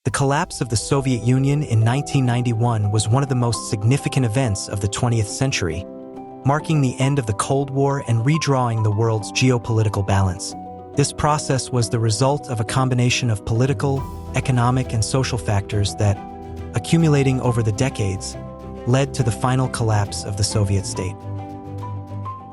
The collapse of the Soviet Union in 1991 was one of the most significant events of the 20th century, marking the end of the Cold War and redrawing the world's geopolitical balance. This process was the result of a combination of political, economic, and social factors that, accumulating over the decades, led to the final collapse of the Soviet state.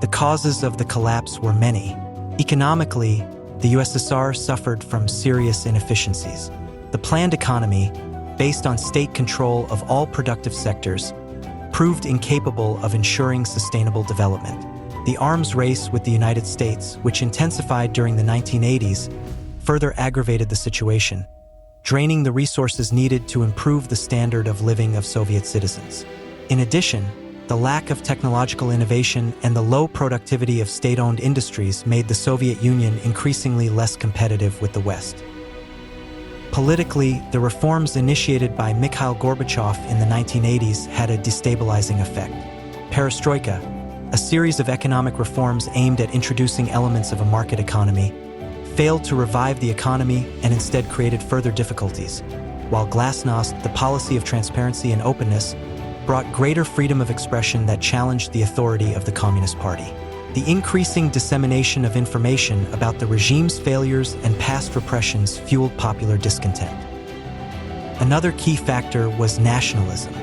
The causes of the collapse were many. Economically, the USSR suffered from serious inefficiencies. The planned economy, based on state control of all productive sectors, proved incapable of ensuring sustainable development. The arms race with the United States, which intensified during the 1980s, further aggravated the situation, draining the resources needed to improve the standard of living of Soviet citizens. In addition, the lack of technological innovation and the low productivity of state-owned industries made the Soviet Union increasingly less competitive with the West. Politically, the reforms initiated by Mikhail Gorbachev in the 1980s had a destabilizing effect. Perestroika, a series of economic reforms aimed at introducing elements of a market economy, failed to revive the economy and instead created further difficulties, while Glasnost, the policy of transparency and openness, brought greater freedom of expression that challenged the authority of the Communist Party. The increasing dissemination of information about the regime's failures and past repressions fueled popular discontent. Another key factor was nationalism.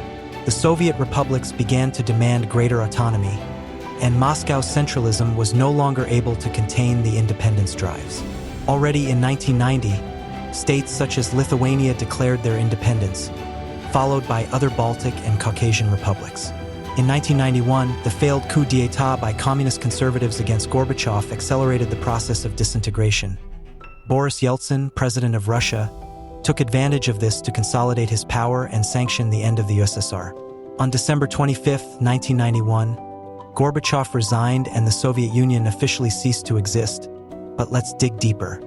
The Soviet republics began to demand greater autonomy, and Moscow's centralism was no longer able to contain the independence drives. Already in 1990, states such as Lithuania declared their independence, followed by other Baltic and Caucasian republics. In 1991, the failed coup d'état by communist conservatives against Gorbachev accelerated the process of disintegration. Boris Yeltsin, president of Russia, took advantage of this to consolidate his power and sanction the end of the USSR. On December 25, 1991, Gorbachev resigned and the Soviet Union officially ceased to exist. But let's dig deeper.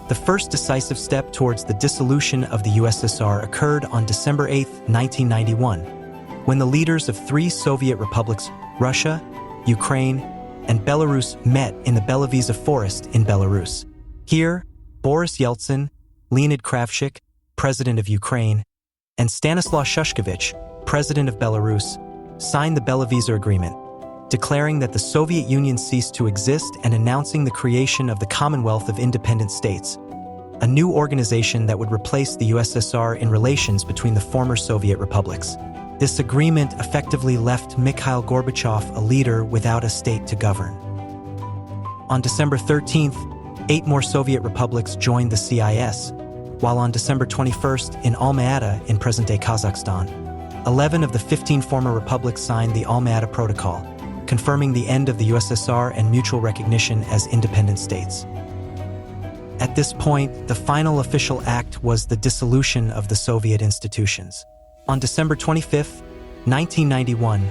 The first decisive step towards the dissolution of the USSR occurred on December 8, 1991, when the leaders of three Soviet republics, Russia, Ukraine, and Belarus met in the Belavezha forest in Belarus. Here, Boris Yeltsin, Leonid Kravchuk, president of Ukraine, and Stanislav Shushkevich, president of Belarus, signed the Belavezha Agreement, declaring that the Soviet Union ceased to exist and announcing the creation of the Commonwealth of Independent States, a new organization that would replace the USSR in relations between the former Soviet republics. This agreement effectively left Mikhail Gorbachev a leader without a state to govern. On December 13th, 8 more Soviet republics joined the CIS, while on December 21st in Alma-Ata in present-day Kazakhstan, 11 of the 15 former republics signed the Alma-Ata Protocol, confirming the end of the USSR and mutual recognition as independent states. At this point, the final official act was the dissolution of the Soviet institutions. On December 25, 1991,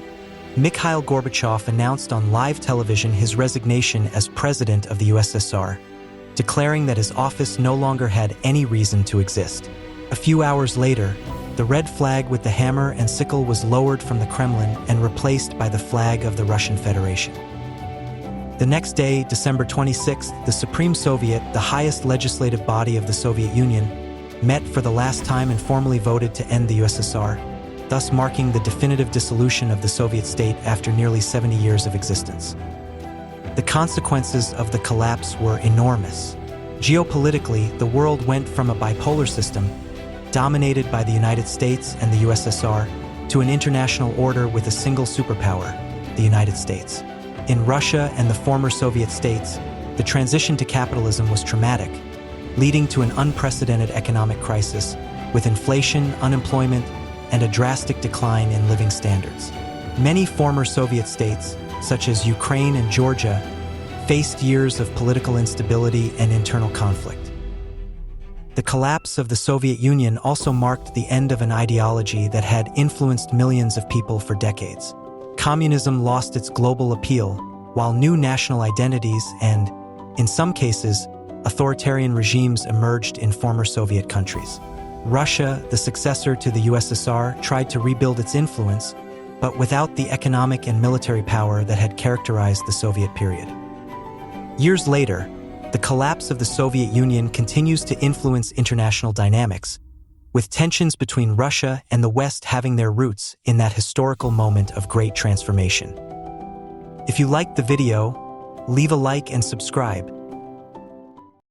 Mikhail Gorbachev announced on live television his resignation as president of the USSR, declaring that his office no longer had any reason to exist. A few hours later, the red flag with the hammer and sickle was lowered from the Kremlin and replaced by the flag of the Russian Federation. The next day, December 26th, the Supreme Soviet, the highest legislative body of the Soviet Union, met for the last time and formally voted to end the USSR, thus marking the definitive dissolution of the Soviet state after nearly 70 years of existence. The consequences of the collapse were enormous. Geopolitically, the world went from a bipolar system, dominated by the United States and the USSR, to an international order with a single superpower, the United States. In Russia and the former Soviet states, the transition to capitalism was traumatic, leading to an unprecedented economic crisis, with inflation, unemployment, and a drastic decline in living standards. Many former Soviet states, such as Ukraine and Georgia, faced years of political instability and internal conflict. The collapse of the Soviet Union also marked the end of an ideology that had influenced millions of people for decades. Communism lost its global appeal, while new national identities and, in some cases, authoritarian regimes emerged in former Soviet countries. Russia, the successor to the USSR, tried to rebuild its influence, but without the economic and military power that had characterized the Soviet period. Years later, the collapse of the Soviet Union continues to influence international dynamics, with tensions between Russia and the West having their roots in that historical moment of great transformation. If you liked the video, leave a like and subscribe,